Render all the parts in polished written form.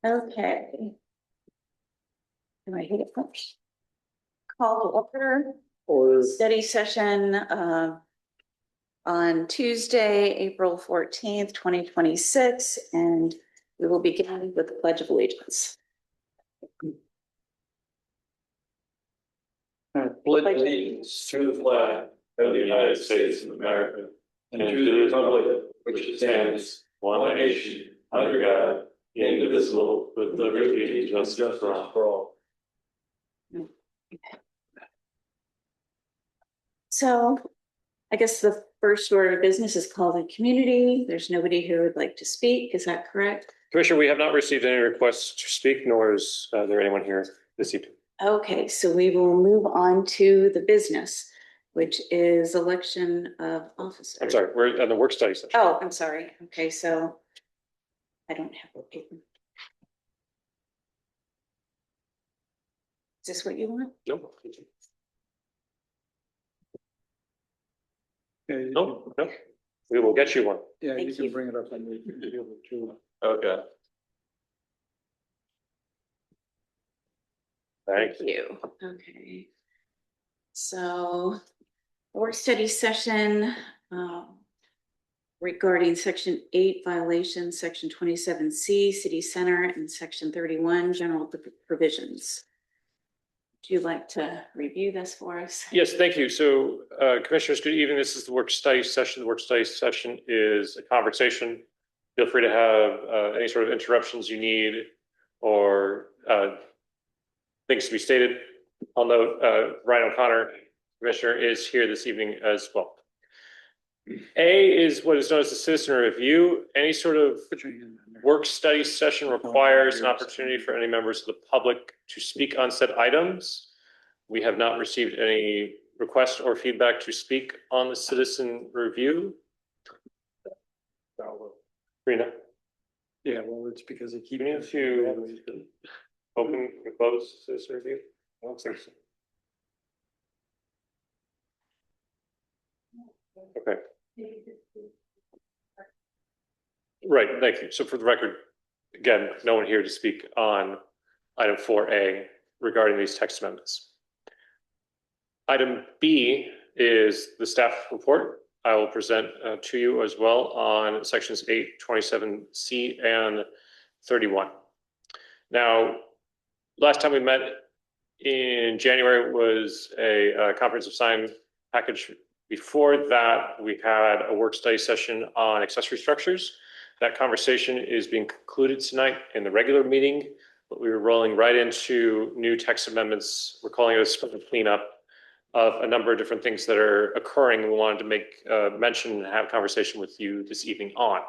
Okay. Do I hit it first? Call to order Or study session on Tuesday, April 14th, 2026, and we will begin with the Pledge of Allegiance. pledge allegiance to the flag of the United States of America and to the republic which stands one nation under God, indivisible, with liberty and justice for all. So I guess the first order of business is call the community. There's nobody who would like to speak. Is that correct? Commissioner, we have not received any requests to speak, nor is there anyone here this evening. Okay, so we will move on to the business, which is election of officers. I'm sorry, we're on the work study session. Oh, I'm sorry. Okay, so I don't have a paper. Is this what you want? No. Okay, No, no. We will get you one. yeah, Thank you can you. bring it up on the. Okay. Thank you. you. Okay. So, work study session regarding section 8 violations, section 27C, city center, and section 31, general provisions. Would you like to review this for us? Yes, thank you. So, Commissioners, good evening. This is the work study session. The work study session is a conversation. Feel free to have any sort of interruptions you need or things to be stated. I'll note Ryan O'Connor, Commissioner, is here this evening as well. A is what is known as the citizen review. Any sort of work study session requires an opportunity for any members of the public to speak on said items. We have not received any requests or feedback to speak on the citizen review. Rena, Yeah, well, it's because they keep. you need to open and close citizen review. I don't think so. Okay. Right, thank you. So for the record, again, no one here to speak on item 4A regarding these text amendments. Item B is the staff report. I will present to you as well on sections 8, 27C, and 31. Now, last time we met in January was a comprehensive sign package. Before that, we had a work study session on accessory structures. That conversation is being concluded tonight in the regular meeting, but we were rolling right into new text amendments. We're calling it a cleanup of a number of different things that are occurring. We wanted to make mention and have a conversation with you this evening on.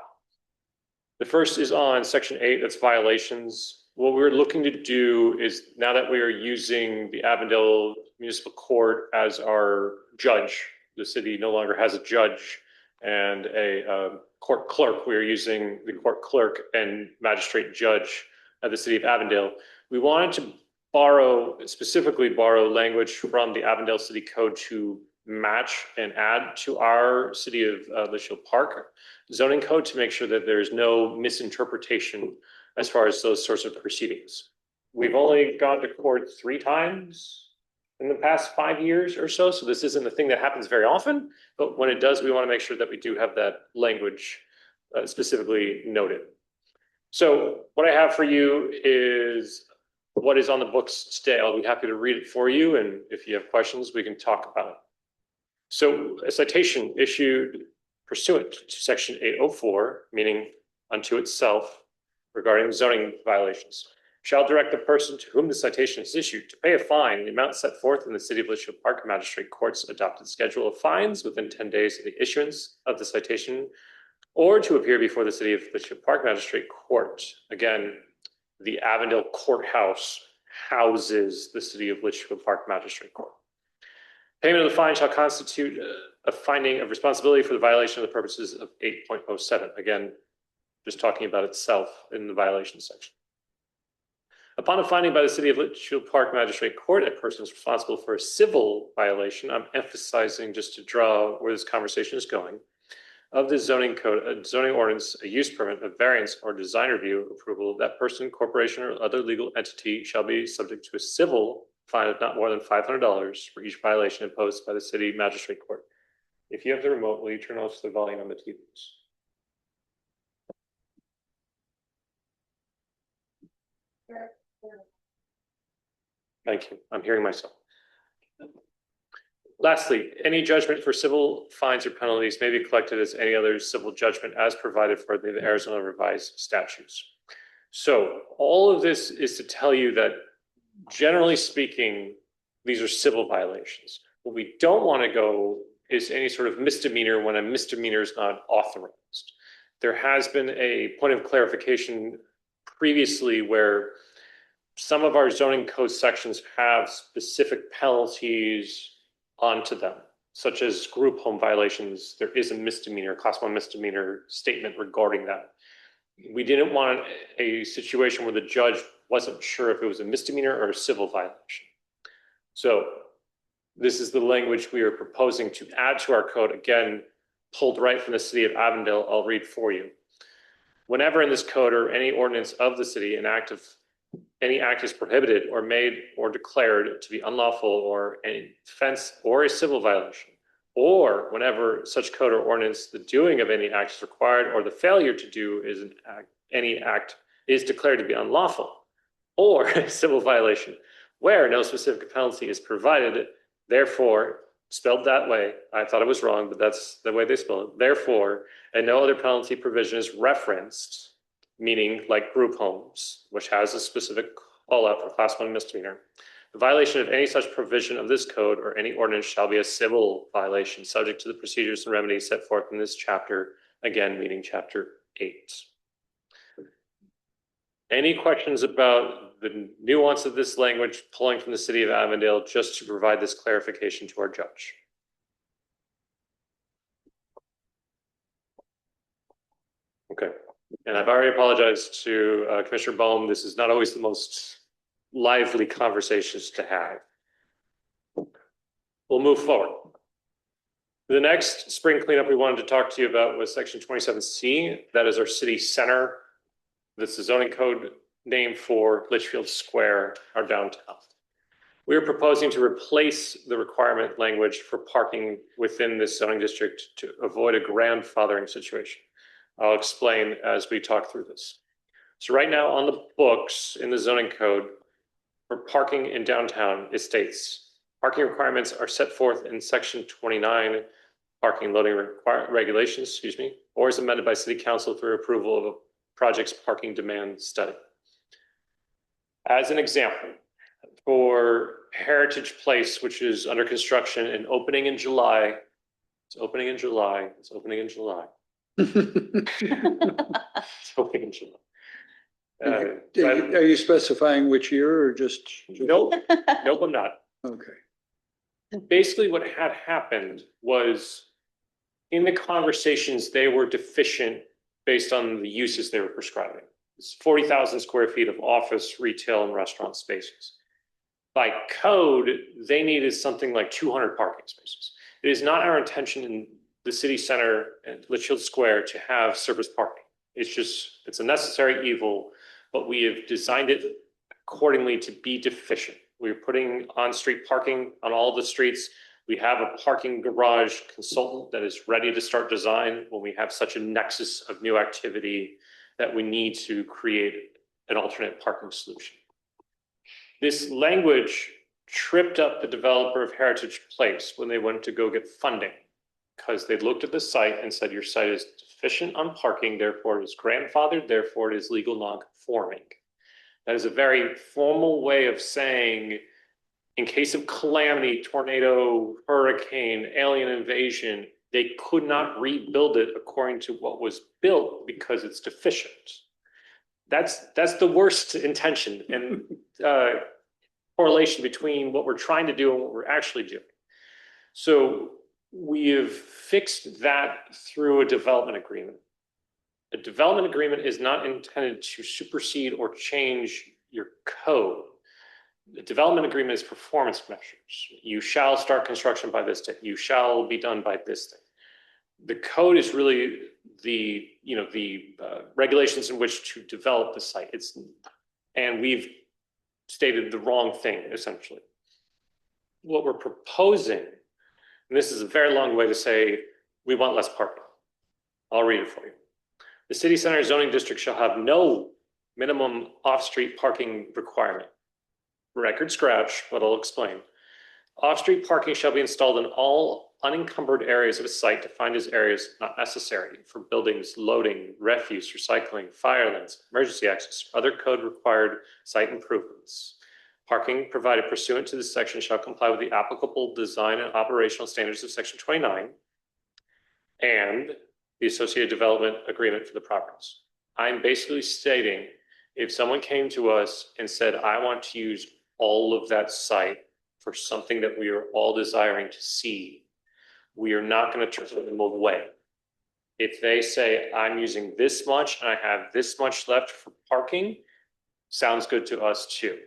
The first is on section 8, that's violations. What we're looking to do is, now that we are using the Avondale Municipal Court as our judge, the city no longer has a judge and a court clerk. We are using the court clerk and magistrate judge of the city of Avondale. We wanted to specifically borrow language from the Avondale City Code to match and add to our city of Litchfield Park zoning code to make sure that there's no misinterpretation as far as those sorts of proceedings. We've only gone to court 3 times in the past 5 years or so. So this isn't a thing that happens very often, but when it does, we want to make sure that we do have that language specifically noted. So what I have for you is what is on the books today. I'll be happy to read it for you. And if you have questions, we can talk about it. So a citation issued pursuant to section 804, meaning unto itself, regarding zoning violations, shall direct the person to whom the citation is issued to pay a fine, the amount set forth in the City of Litchfield Park Magistrate Court's adopted schedule of fines within 10 days of the issuance of the citation, or to appear before the City of Litchfield Park Magistrate Court. Again, the Avondale Courthouse houses the City of Litchfield Park Magistrate Court. Payment of the fine shall constitute a finding of responsibility for the violation of the purposes of 8.07. Again, just talking about itself in the violation section. Upon a finding by the City of Litchfield Park Magistrate Court, a person is responsible for a civil violation. I'm emphasizing, just to draw where this conversation is going. of the zoning code, a zoning ordinance, a use permit, a variance, or design review approval, that person, corporation, or other legal entity shall be subject to a civil fine of not more than $500 for each violation imposed by the city magistrate court. If you have the remote, will you turn off the volume on the TVs? Thank you. I'm hearing myself. Lastly, any judgment for civil fines or penalties may be collected as any other civil judgment as provided for the Arizona revised statutes. So all of this is to tell you that generally speaking, these are civil violations. What we don't want to go is any sort of misdemeanor when a misdemeanor is not authorized. There has been a point of clarification previously where some of our zoning code sections have specific penalties onto them, such as group home violations. There is a misdemeanor, class 1 misdemeanor statement regarding that. We didn't want a situation where the judge wasn't sure if it was a misdemeanor or a civil violation. So this is the language we are proposing to add to our code, again, pulled right from the city of Avondale. I'll read for you. Whenever in this code or any ordinance of the city, any act is prohibited or made or declared to be unlawful or an offense or a civil violation, or whenever such code or ordinance, the doing of any act is required or the failure to do any act is declared to be unlawful or a civil violation, where no specific penalty is provided, therefore, spelled that way, I thought it was wrong, but that's the way they spell it, therefore, and no other penalty provision is referenced, meaning like group homes, which has a specific call out for class 1 misdemeanor. The violation of any such provision of this code or any ordinance shall be a civil violation subject to the procedures and remedies set forth in this chapter, again, meaning chapter 8. Any questions about the nuance of this language pulling from the city of Avondale just to provide this clarification to our judge? Okay. And I've already apologized to Commissioner Bohm. This is not always the most lively conversations to have. We'll move forward. The next spring cleanup we wanted to talk to you about was section 27C. That is our city center. That's the zoning code name for Litchfield Square, our downtown. We are proposing to replace the requirement language for parking within this zoning district to avoid a grandfathering situation. I'll explain as we talk through this. So right now on the books in the zoning code for parking in downtown, it states parking requirements are set forth in section 29 parking loading regulations, or is amended by city council through approval of a project's parking demand study. As an example, for Heritage Place, which is under construction and opening in July, it's opening in July. It's opening in July. Are you specifying which year or just? Nope, I'm not. Okay. Basically what had happened was in the conversations, they were deficient based on the uses they were prescribing. It's 40,000 square feet of office, retail, and restaurant spaces. By code, they needed something like 200 parking spaces. It is not our intention in the city center and Litchfield Square to have surface parking. It's a necessary evil, but we have designed it accordingly to be deficient. We're putting on-street parking on all the streets. We have a parking garage consultant that is ready to start design when we have such a nexus of new activity that we need to create an alternate parking solution. This language tripped up the developer of Heritage Place when they went to go get funding, because they looked at the site and said, your site is deficient on parking, therefore it is grandfathered, therefore it is legal non-conforming. That is a very formal way of saying, in case of calamity, tornado, hurricane, alien invasion, they could not rebuild it according to what was built because it's deficient. That's the worst intention and correlation between what we're trying to do and what we're actually doing. So we have fixed that through a development agreement. A development agreement is not intended to supersede or change your code. The development agreement is performance measures. You shall start construction by this date. You shall be done by this date. The code is really the, regulations in which to develop the site. And we've stated the wrong thing, essentially. What we're proposing, and this is a very long way to say, we want less parking. I'll read it for you. The city center zoning district shall have no minimum off-street parking requirement. Record scratch, but I'll explain. Off-street parking shall be installed in all unencumbered areas of a site defined as areas not necessary for buildings, loading, refuse, recycling, fire lanes, emergency access, other code required site improvements. Parking provided pursuant to this section shall comply with the applicable design and operational standards of section 29 and the associated development agreement for the properties. I'm basically stating if someone came to us and said, I want to use all of that site for something that we are all desiring to see, we are not going to turn them away. If they say, I'm using this much and I have this much left for parking, sounds good to us too.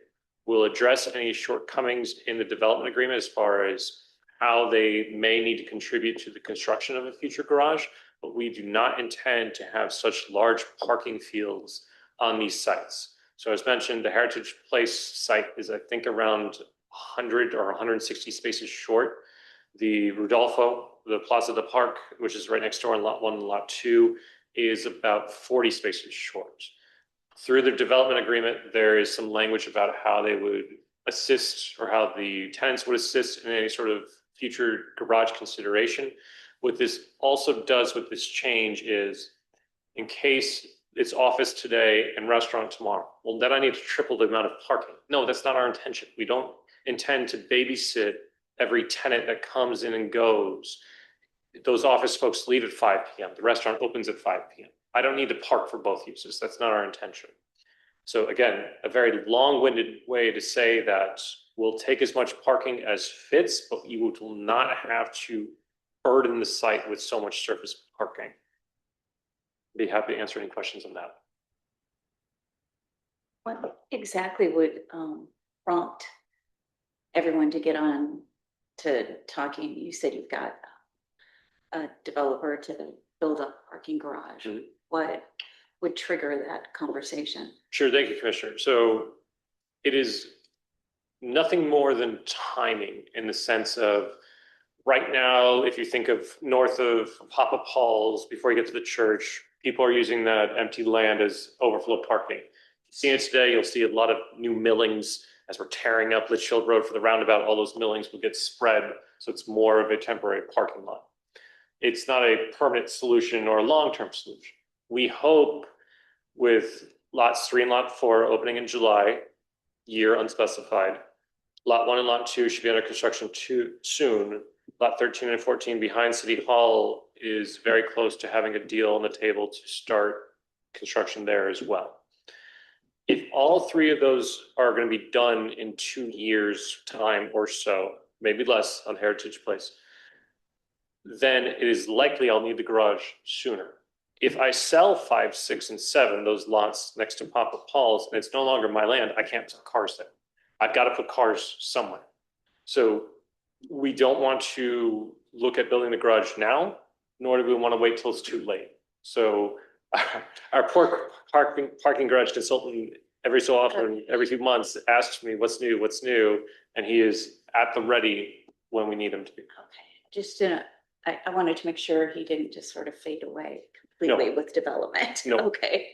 We'll address any shortcomings in the development agreement as far as how they may need to contribute to the construction of a future garage, but we do not intend to have such large parking fields on these sites. So as mentioned, the Heritage Place site is, I think, around 100 or 160 spaces short. The Rudolfo, the Plaza del Park, which is right next door in lot 1 and lot 2, is about 40 spaces short. Through the development agreement, there is some language about how they would assist or how the tenants would assist in any sort of future garage consideration. What this also does with this change is, in case it's office today and restaurant tomorrow, well, then I need to triple the amount of parking. No, that's not our intention. We don't intend to babysit every tenant that comes in and goes. Those office folks leave at 5 p.m. The restaurant opens at 5 p.m. I don't need to park for both uses. That's not our intention. So again, a very long-winded way to say that we'll take as much parking as fits, but you will not have to burden the site with so much surface parking. Be happy to answer any questions on that. What exactly would prompt everyone to get on to talking? You said you've got a developer to build a parking garage. Mm-hmm. What would trigger that conversation? Sure, thank you, Commissioner. So it is nothing more than timing in the sense of right now, if you think of north of Papa Paul's, before you get to the church, people are using that empty land as overflow parking. Seeing it today, you'll see a lot of new millings as we're tearing up Litchfield Road for the roundabout. All those millings will get spread, so it's more of a temporary parking lot. It's not a permanent solution or a long-term solution. We hope with lots 3 and lot 4 opening in July, year unspecified. Lot 1 and lot 2 should be under construction soon. Lot 13 and 14 behind City Hall is very close to having a deal on the table to start construction there as well. If all 3 of those are going to be done in 2 years' time or so, maybe less on Heritage Place, then it is likely I'll need the garage sooner. If I sell 5, 6, and 7, those lots next to Papa Paul's, and it's no longer my land, I can't put cars there. I've got to put cars somewhere. So we don't want to look at building the garage now, nor do we want to wait till it's too late. So our poor parking garage consultant every so often, every few months, asks me what's new, and he is at the ready when we need him to be. Okay, just I wanted to make sure he didn't just sort of fade away completely with development. No. Okay.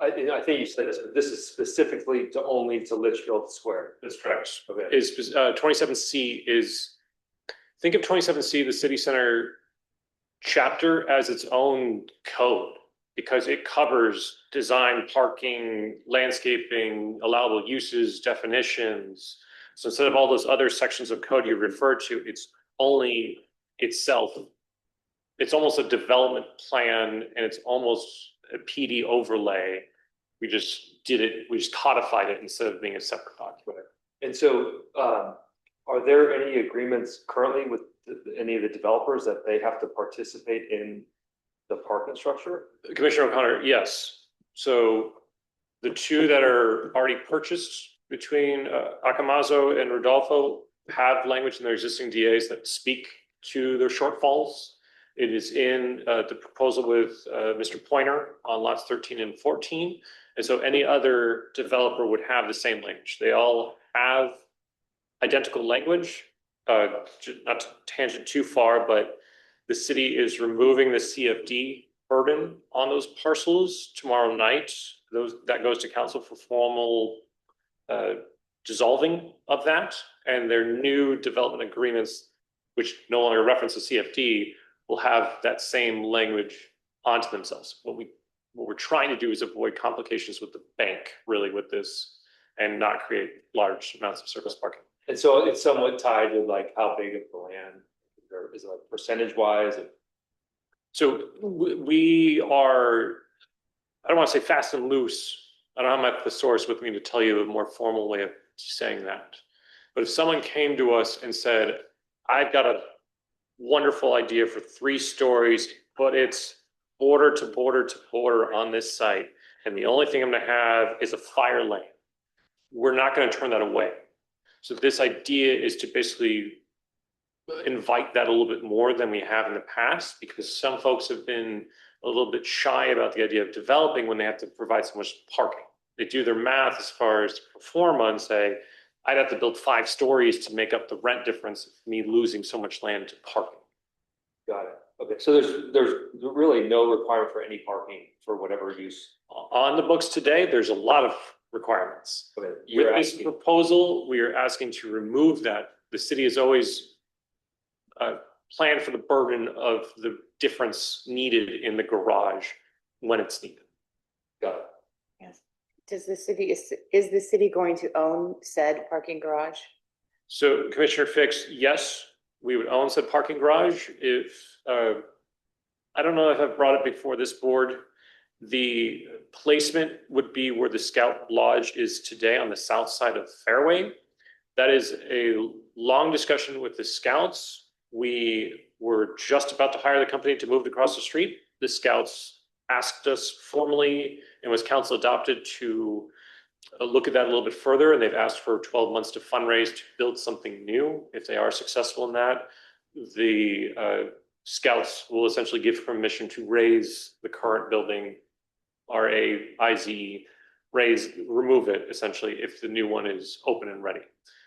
I think you said this, but this is specifically only to Litchfield Square. That's correct. Okay. Is 27C is, think of 27C, the city center chapter, as its own code, because it covers design, parking, landscaping, allowable uses, definitions. So instead of all those other sections of code you refer to, it's only itself. It's almost a development plan, and it's almost a PD overlay. We just did it, we just codified it instead of being a separate document. And so are there any agreements currently with any of the developers that they have to participate in the parking structure? Commissioner O'Connor, yes. So the 2 that are already purchased between Accamazo and Rodolfo, have language in their existing DAs that speak to their shortfalls. It is in the proposal with Mr. Pointer on lots 13 and 14. And so any other developer would have the same language. They all have identical language. Not to tangent too far, but the city is removing the CFD burden on those parcels tomorrow night. That goes to council for formal dissolving of that, and their new development agreements, which no longer reference the CFD, will have that same language onto themselves. What we're trying to do is avoid complications with the bank, really, with this, and not create large amounts of surface parking. And so it's somewhat tied to like how big of the land, or is it like percentage wise? So we are, I don't want to say fast and loose. I don't have my thesaurus with me to tell you a more formal way of saying that. But if someone came to us and said, I've got a wonderful idea for 3 stories, but it's border to border to border on this site, and the only thing I'm going to have is a fire lane, we're not going to turn that away. So this idea is to basically invite that a little bit more than we have in the past, because some folks have been a little bit shy about the idea of developing when they have to provide so much parking. They do their math as far as pro forma and say, I'd have to build 5 stories to make up the rent difference of me losing so much land to parking. Got it. Okay, so there's really no requirement for any parking for whatever use. On the books today, there's a lot of requirements. Okay, With this proposal, we are asking to remove that. The city has always planned for the burden of the difference needed in the garage when it's needed. Got it. Yes. Is the city going to own said parking garage? So Commissioner Fix, yes, we would own said parking garage if, I don't know if I've brought it before this board. The placement would be where the Scout Lodge is today on the south side of Fairway. That is a long discussion with the Scouts. We were just about to hire the company to move across the street. The Scouts asked us formally and was council adopted to look at that a little bit further, and they've asked for 12 months to fundraise to build something new. If they are successful in that, the Scouts will essentially give permission to raise the current building, RAIZ, remove it essentially if the new one is open and ready.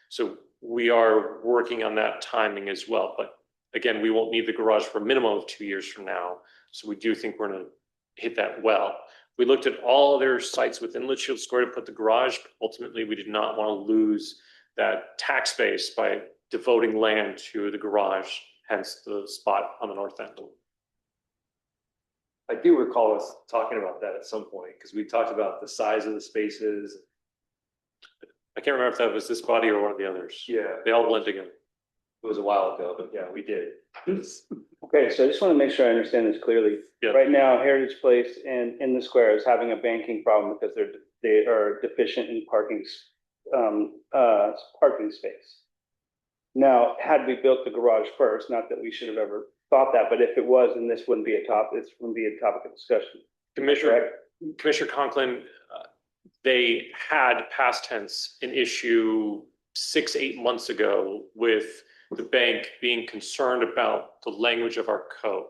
So we are working on that timing as well. But again, we won't need the garage for a minimum of 2 years from now. So we do think we're going to hit that well. We looked at all other sites within Litchfield Square to put the garage, but ultimately we did not want to lose that tax base by devoting land to the garage, hence the spot on the north end. I do recall us talking about that at some point, because we talked about the size of the spaces. I can't remember if that was this body or one of the others. Yeah, They all blend together. it was a while ago, but yeah, we did. Okay, so I just want to make sure I understand this clearly. Yeah. Right now, Heritage Place in the square is having a banking problem because they are deficient in parking space. Now, had we built the garage first, not that we should have ever thought that, but if it was, then this wouldn't be a topic of discussion. Commissioner Conklin, they had past tense an issue 6-8 months ago with the bank being concerned about the language of our code.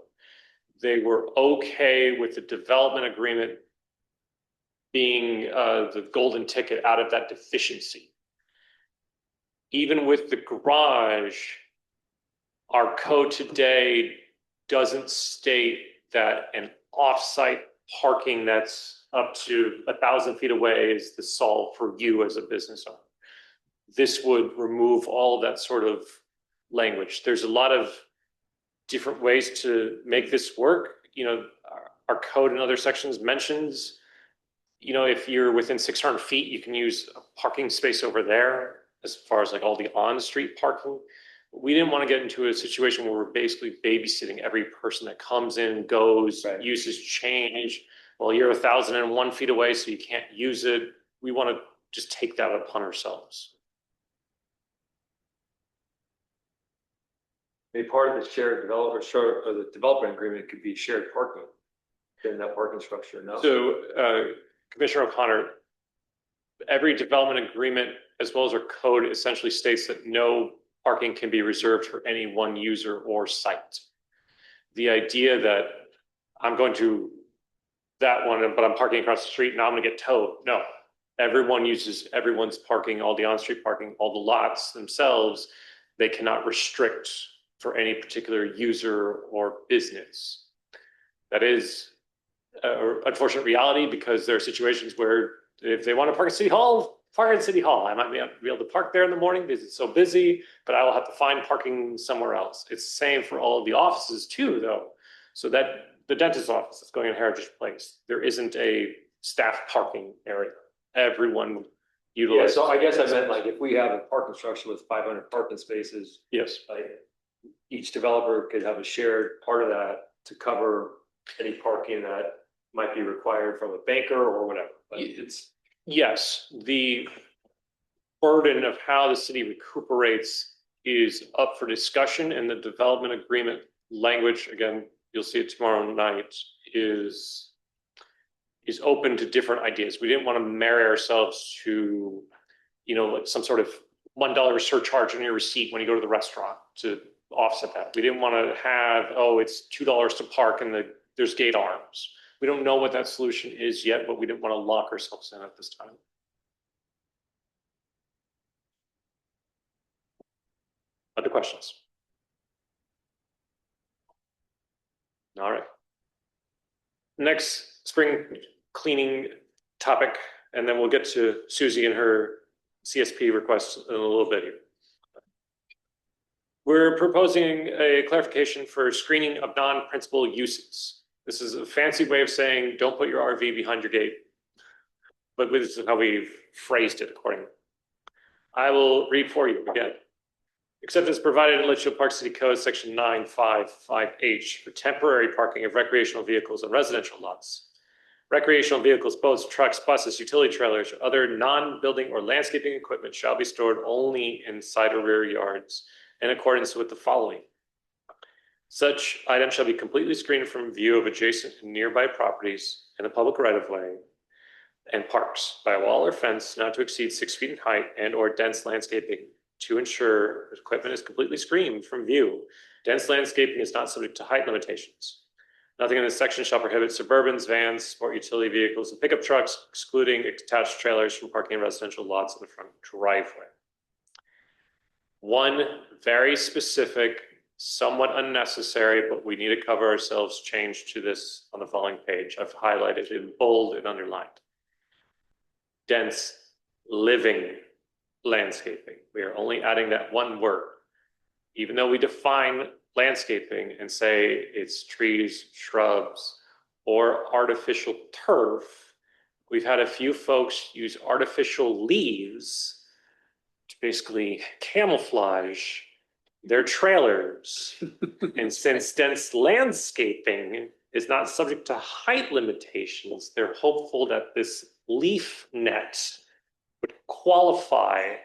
They were okay with the development agreement being the golden ticket out of that deficiency. Even with the garage, our code today doesn't state that an off-site parking that's up to 1,000 feet away is the solve for you as a business owner. This would remove all of that sort of language. There's a lot of different ways to make this work. You know, our code in other sections mentions, you know, if you're within 600 feet, you can use a parking space over there as far as like all the on-street parking. We didn't want to get into a situation where we're basically babysitting every person that comes in, goes, Right. uses change. Well, you're 1,001 feet away, so you can't use it. We want to just take that upon ourselves. Maybe part of the the development agreement could be shared parking in that parking structure, no? So, Commissioner O'Connor, every development agreement, as well as our code, essentially states that no parking can be reserved for any one user or site. The idea that I'm going to that one, but I'm parking across the street and I'm gonna get towed. No, everyone uses everyone's parking, all the on-street parking, all the lots themselves. They cannot restrict for any particular user or business. That is an unfortunate reality because there are situations where if they want to park at City Hall, park at City Hall. I might be able to park there in the morning because it's so busy, but I will have to find parking somewhere else. It's the same for all of the offices too, though. So that the dentist's office that's going in Heritage Place, there isn't a staff parking area. Everyone Yeah, utilizes. so I guess I meant like if we have a parking structure with 500 parking spaces, Yes, like each developer could have a shared part of that to cover any parking that might be required from a banker or whatever, but it's. yes, the burden of how the city recuperates is up for discussion, and the development agreement language, again, you'll see it tomorrow night, is open to different ideas. We didn't want to marry ourselves to, like some sort of $1 surcharge on your receipt when you go to the restaurant to offset that. We didn't want to have, it's $2 to park and there's gate arms. We don't know what that solution is yet, but we didn't want to lock ourselves in at this time. Other questions? All right. Next spring cleaning topic, and then we'll get to Susie and her CSP requests in a little bit here. We're proposing a clarification for screening of non-principal uses. This is a fancy way of saying don't put your RV behind your gate, but this is how we've phrased it accordingly. I will read for you again. Except as provided in Litchfield Park City Code Section 955H for temporary parking of recreational vehicles on residential lots. Recreational vehicles, boats, trucks, buses, utility trailers, or other non-building or landscaping equipment shall be stored only in side or rear yards in accordance with the following. Such items shall be completely screened from view of adjacent and nearby properties and the public right-of-way and parks by a wall or fence not to exceed 6 feet in height and or dense landscaping to ensure that equipment is completely screened from view. Dense landscaping is not subject to height limitations. Nothing in this section shall prohibit suburbans, vans, sport utility vehicles, and pickup trucks, excluding attached trailers from parking in residential lots in the front driveway. One very specific, somewhat unnecessary, but we need to cover ourselves change to this on the following page. I've highlighted in bold and underlined. Dense living landscaping. We are only adding that one word. Even though we define landscaping and say it's trees, shrubs, or artificial turf, we've had a few folks use artificial leaves to basically camouflage their trailers. And since dense landscaping is not subject to height limitations, they're hopeful that this leaf net would qualify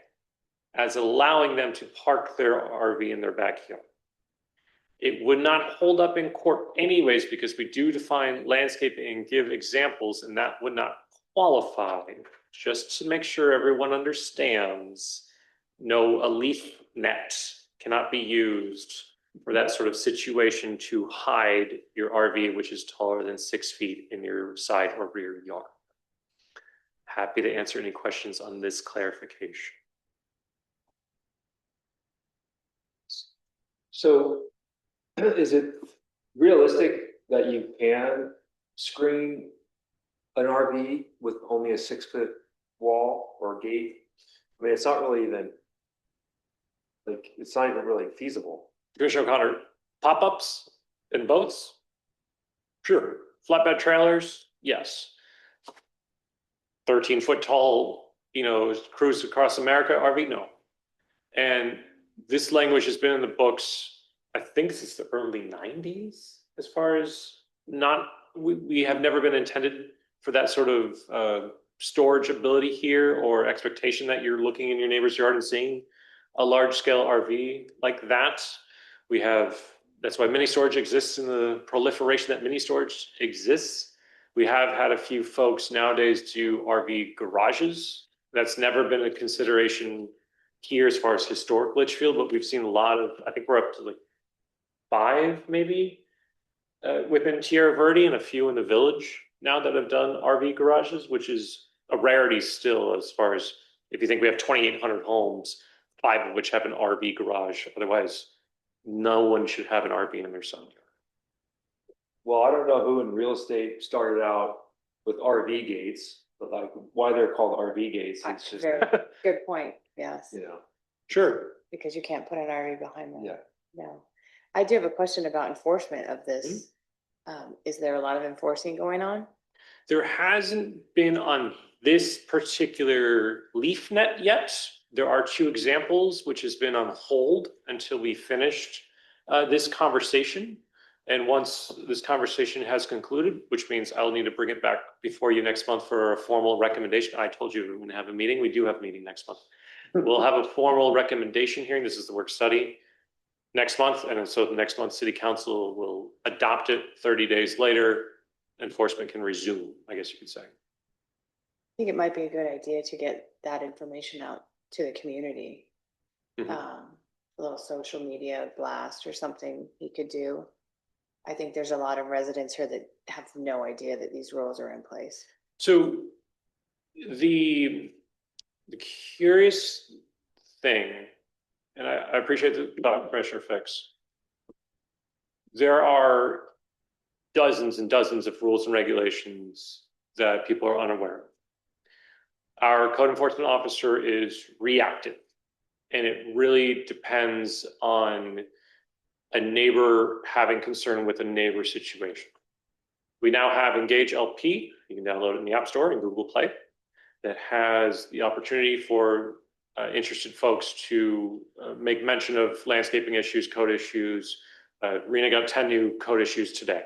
as allowing them to park their RV in their backyard. It would not hold up in court anyways because we do define landscaping and give examples, and that would not qualify. Just to make sure everyone understands, no, a leaf net cannot be used for that sort of situation to hide your RV, which is taller than 6 feet in your side or rear yard. Happy to answer any questions on this clarification. So is it realistic that you can screen an RV with only a 6 foot wall or gate? I mean, it's not really even, like, it's not even really feasible. Commissioner O'Connor, pop-ups and boats? Sure. Flatbed trailers? Yes. 13-foot tall, cruise across America RV? No. And this language has been in the books, I think since the early 90s, as far as we have never been intended for that sort of storage ability here or expectation that you're looking in your neighbor's yard and seeing a large scale RV like that. That's why mini storage exists, in the proliferation that mini storage exists. We have had a few folks nowadays do RV garages. That's never been a consideration here as far as historic Litchfield, but we've seen a lot of, I think we're up to like 5 maybe within Tierra Verde and a few in the village now that have done RV garages, which is a rarity still as far as if you think we have 2,800 homes, 5 of which have an RV garage. Otherwise, no one should have an RV in their side yard. Well, I don't know who in real estate started out with RV gates, but like why they're called RV gates, it's just, Very good point, yes, you know, Sure. because you can't put an RV behind them. yeah. No. I do have a question about enforcement of this. Is there a lot of enforcing going on? There hasn't been on this particular leaf net yet. There are 2 examples, which has been on hold until we finished this conversation. And once this conversation has concluded, which means I'll need to bring it back before you next month for a formal recommendation. I told you we we're going to have a meeting. We do have a meeting next month. We'll have a formal recommendation hearing. This is the work study next month. And so the next month, City Council will adopt it 30 days later. Enforcement can resume, I guess you could say. I think it might be a good idea to get that information out to the community. Mhm. A little social media blast or something he could do. I think there's a lot of residents here that have no idea that these rules are in place. So the curious thing, and I appreciate the thought, Commissioner Fix. There are dozens and dozens of rules and regulations that people are unaware of. Our code enforcement officer is reactive, and it really depends on a neighbor having concern with a neighbor situation. We now have Engage LP. You can download it in the App Store and Google Play. That has the opportunity for interested folks to make mention of landscaping issues, code issues. Rena got 10 new code issues today.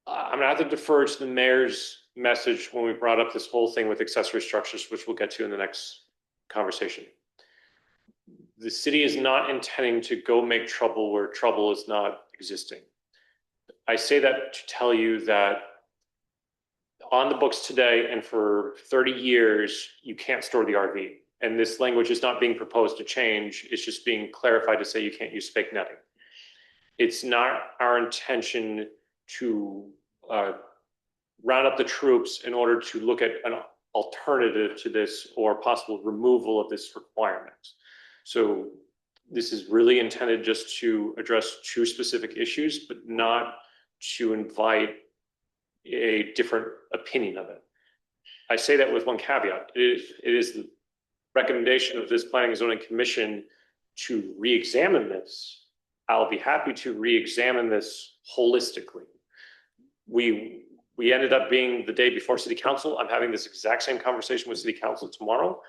I'm gonna have to defer to the mayor's message when we brought up this whole thing with accessory structures, which we'll get to in the next conversation. The city is not intending to go make trouble where trouble is not existing. I say that to tell you that on the books today and for 30 years, you can't store the RV. And this language is not being proposed to change. It's just being clarified to say you can't use fake netting. It's not our intention to round up the troops in order to look at an alternative to this or possible removal of this requirement. So this is really intended just to address 2 specific issues, but not to invite a different opinion of it. I say that with one caveat. It is the recommendation of this Planning and Zoning Commission to re-examine this. I'll be happy to re-examine this holistically. We ended up being the day before City Council. I'm having this exact same conversation with City Council tomorrow.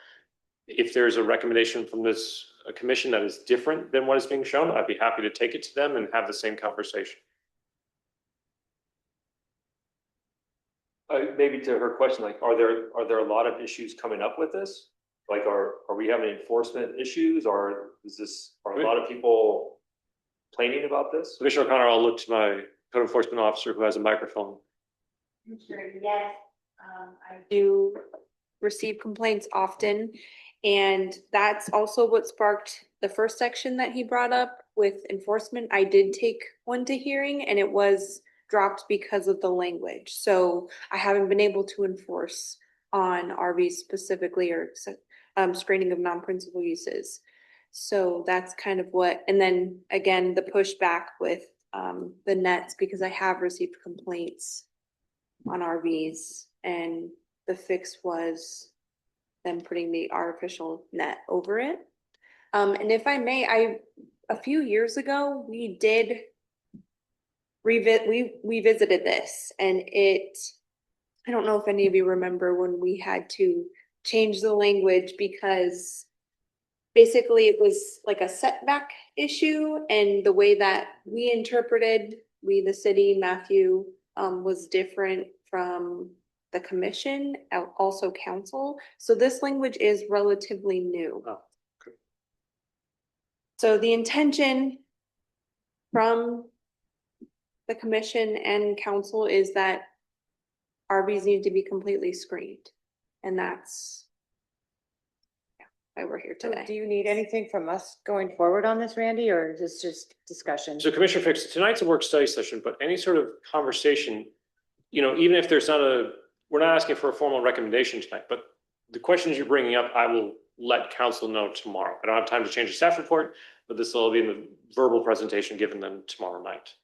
If there's a recommendation from this commission that is different than what is being shown, I'd be happy to take it to them and have the same conversation. Maybe to her question, like, are there a lot of issues coming up with this? Like, are we having enforcement issues, or are a lot of people complaining about this? Commissioner O'Connor, I'll look to my code enforcement officer who has a microphone. Sure, yes, I do receive complaints often. And that's also what sparked the first section that he brought up with enforcement. I did take one to hearing and it was dropped because of the language. So I haven't been able to enforce on RVs specifically or screening of non-principal uses. So that's kind of what, and then again, the pushback with the nets, because I have received complaints on RVs and the fix was them putting the artificial net over it. And if I may, a few years ago, we did we visited this and I don't know if any of you remember when we had to change the language because basically it was like a setback issue, and the way that we interpreted, the city, Matthew, was different from the commission, also council. So this language is relatively new. Oh, okay. So the intention from the commission and council is that RVs need to be completely screened. And that's, why we're here So today. do you need anything from us going forward on this, Randy, or is this just discussion? So Commissioner Fix, tonight's a work study session, but any sort of conversation, even if there's not we're not asking for a formal recommendation tonight, but the questions you're bringing up, I will let council know tomorrow. I don't have time to change the staff report, but this will be in the verbal presentation given them tomorrow night.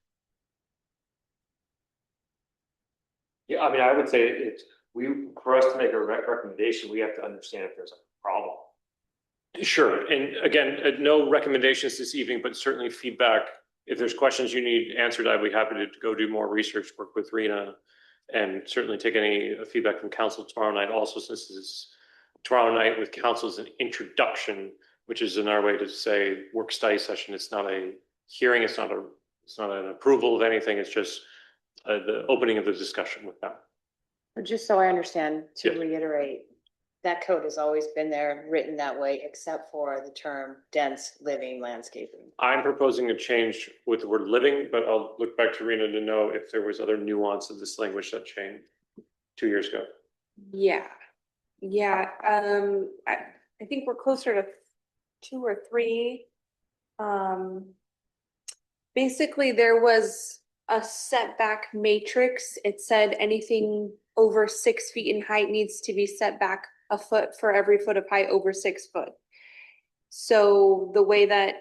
Yeah, I mean, I would say for us to make a recommendation, we have to understand if there's a problem. Sure, and again, no recommendations this evening, but certainly feedback. If there's questions you need answered, I'd be happy to go do more research, work with Rena, and certainly take any feedback from council tomorrow night. Also, since this is tomorrow night with council as an introduction, which is in our way to say work study session. It's not a hearing. It's not an approval of anything. It's just the opening of the discussion with them. Just so I understand, to Yeah. reiterate, that code has always been there, written that way, except for the term dense living landscaping. I'm proposing a change with the word living, but I'll look back to Rena to know if there was other nuance of this language that changed 2 years ago. Yeah, yeah, I think we're closer to 2 or 3. Basically, there was a setback matrix. It said anything over 6 feet in height needs to be set back a foot for every foot of height over 6 foot. So the way that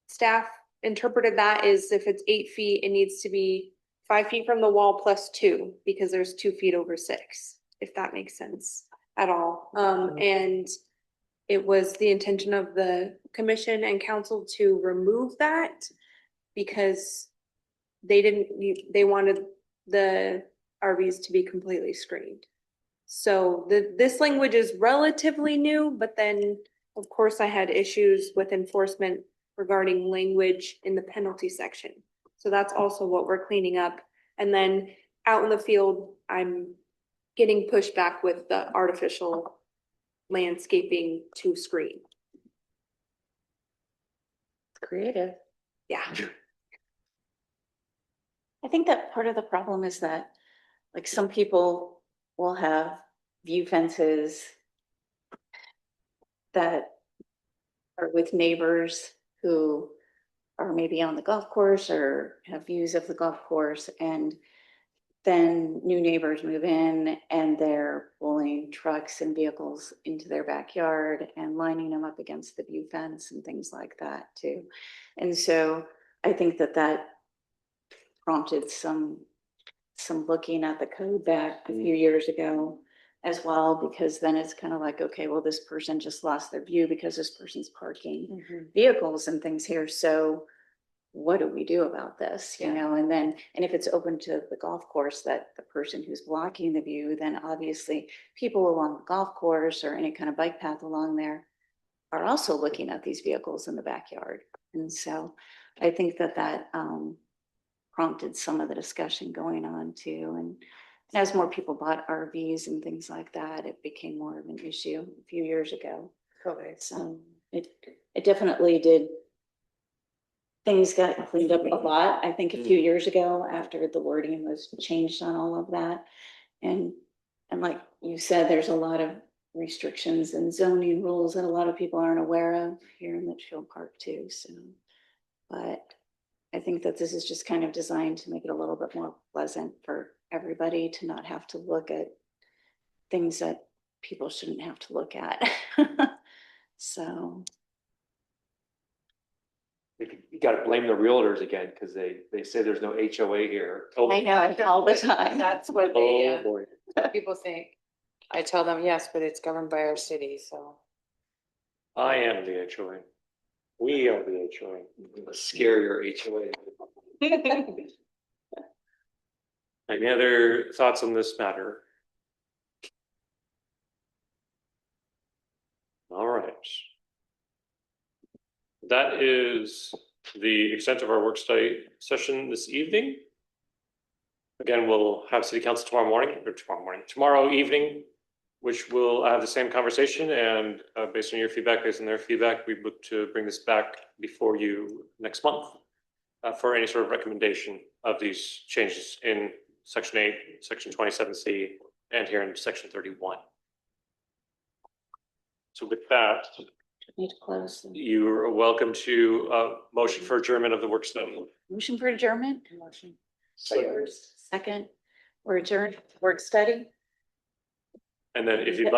staff interpreted that is if it's 8 feet, it needs to be 5 feet from the wall plus 2, because there's 2 feet over 6, if that makes sense at all. And it was the intention of the commission and council to remove that because they wanted the RVs to be completely screened. So this language is relatively new, but then of course I had issues with enforcement regarding language in the penalty section. So that's also what we're cleaning up. And then out in the field, I'm getting pushed back with the artificial landscaping to screen. Creative. Yeah. I think that part of the problem is that, like, some people will have view fences that are with neighbors who are maybe on the golf course or have views of the golf course, and then new neighbors move in and they're pulling trucks and vehicles into their backyard and lining them up against the view fence and things like that too. And so I think that prompted some looking at the code back a few years ago as well, because then it's kind of like, okay, well, this person just lost their view because this person's parking vehicles and things here. So what do we do about this, you know? And if it's open to the golf course, that the person who's blocking the view, then obviously people along the golf course or any kind of bike path along there are also looking at these vehicles in the backyard. And so I think that prompted some of the discussion going on too. And as more people bought RVs and things like that, it became more of an issue a few years ago. COVID. So it definitely did. Things got cleaned up a lot, I think, a few years ago after the wording was changed on all of that. And like you said, there's a lot of restrictions and zoning rules that a lot of people aren't aware of here in Litchfield Park too. So, but I think that this is just kind of designed to make it a little bit more pleasant for everybody to not have to look at things that people shouldn't have to look at. So. You gotta blame the realtors again, because they say there's no HOA here. I know, it all the time. That's what Oh, boy. people think. I tell them, yes, but it's governed by our city, so. I am the HOA. We are the HOA. Scarier HOA. Any other thoughts on this matter? All right. That is the extent of our work study session this evening. Again, we'll have city council tomorrow evening, which will have the same conversation, and based on your feedback, based on their feedback, we look to bring this back before you next month for any sort of recommendation of these changes in section 8, section 27C, and here in section 31. So with that, Need to close. you are welcome to motion for adjournment of the work study. Motion for adjournment? Motion. Second, we're adjourned, work study. And then if you'd like